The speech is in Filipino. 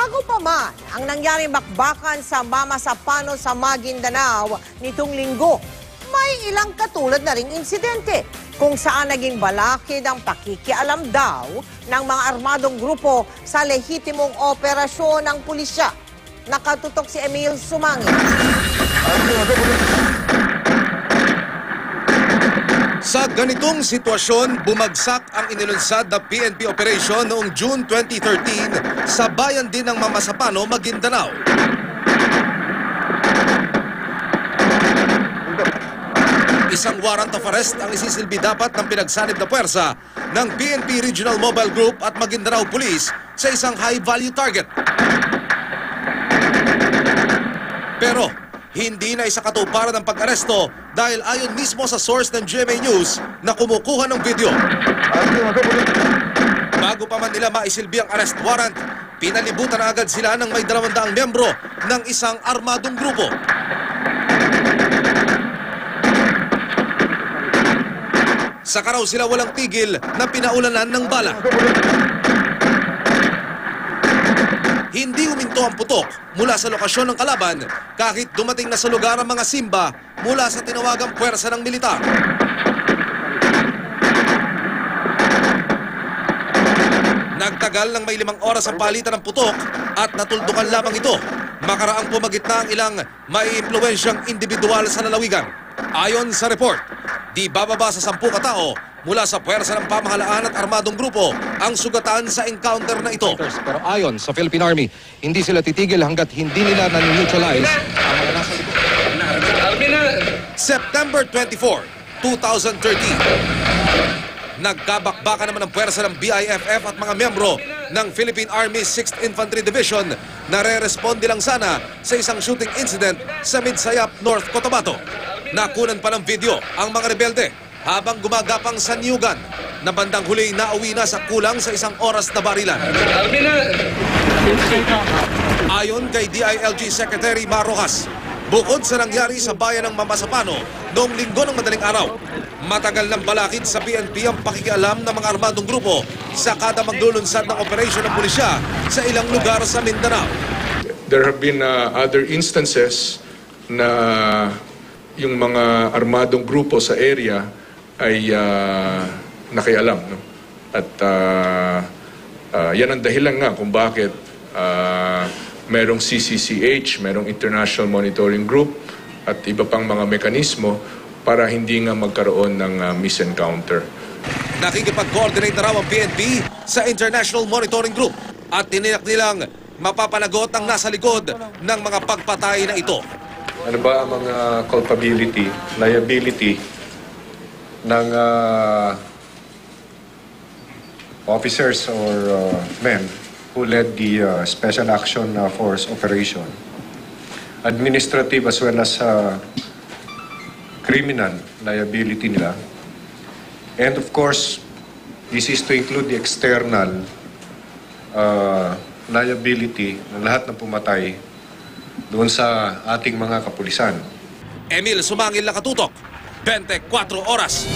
Bago pa man ang nangyaring bakbakan sa Mamasapano sa Maguindanao nitong linggo, may ilang katulad na ring insidente kung saan naging balakid ang pakikialam daw ng mga armadong grupo sa lehitimong operasyon ng pulisya. Nakatutok si Emil Sumangil. Sa ganitong sitwasyon, bumagsak ang inilunsad na PNP operation noong June 2013 sa bayan din ng Mamasapano, Maguindanao. Isang warrant of arrest ang isisilbi dapat ng pinagsanib na puwersa ng PNP Regional Mobile Group at Maguindanao Police sa isang high-value target. Pero hindi na isa katuparan ng pag-aresto dahil ayon mismo sa source ng GMA News na kumukuha ng video. Bago pa man nila maisilbi ang arrest warrant, pinalibutan na agad sila ng may 200 miyembro ng isang armadong grupo. Saka raw sila walang tigil na pinaulanan ng bala. Hindi huminto ang putok mula sa lokasyon ng kalaban kahit dumating na sa lugar ang mga simba mula sa tinawagang puwersa ng militar. Nagtagal ng may 5 oras ang palitan ng putok at natuldukan lamang ito. Makaraang pumagitna ang ilang maiimpluwensyang individual sa lalawigan. Ayon sa report, di bababa sa 10 katao mula sa puwersa ng pamahalaan at armadong grupo ang sugatan sa encounter na ito. Pero ayon sa Philippine Army, hindi sila titigil hanggat hindi nila na-neutralize ang mga nasa likod. September 24, 2013. Nagkabakbaka naman ang puwersa ng BIFF at mga miyembro ng Philippine Army 6th Infantry Division na re-responde lang sana sa isang shooting incident sa Midsayap, North Cotabato. Nakunan pa ng video ang mga rebelde habang gumagapang sa Niyugan na bandang huli nauwi na sa kulang sa 1 oras na barilan. Ayon kay DILG Secretary Marojas, bukod sa nangyari sa bayan ng Mamasapano noong linggo ng madaling araw, matagal ng balakid sa PNP ang pakikialam ng mga armadong grupo sa kada maglulunsad ng operasyon ng pulisya sa ilang lugar sa Mindanao. There have been other instances na yung mga armadong grupo sa area ay nakialam. No? At yan ang dahilan nga kung bakit merong CCCH, merong International Monitoring Group at iba pang mga mekanismo para hindi nga magkaroon ng misencounter. Nakikipag-coordinate na raw ang PNP sa International Monitoring Group at tiniyak nilang mapapanagot ang nasa likod ng mga pagpatay na ito. Ano ba ang mga culpability, liability ng officers or men who led the Special Action Force operation? Administrative as well as criminal liability nila. And of course, this is to include the external liability ng lahat ng pumatay doon sa ating mga kapulisan. Emil Sumangil, nakatutok, 24 oras.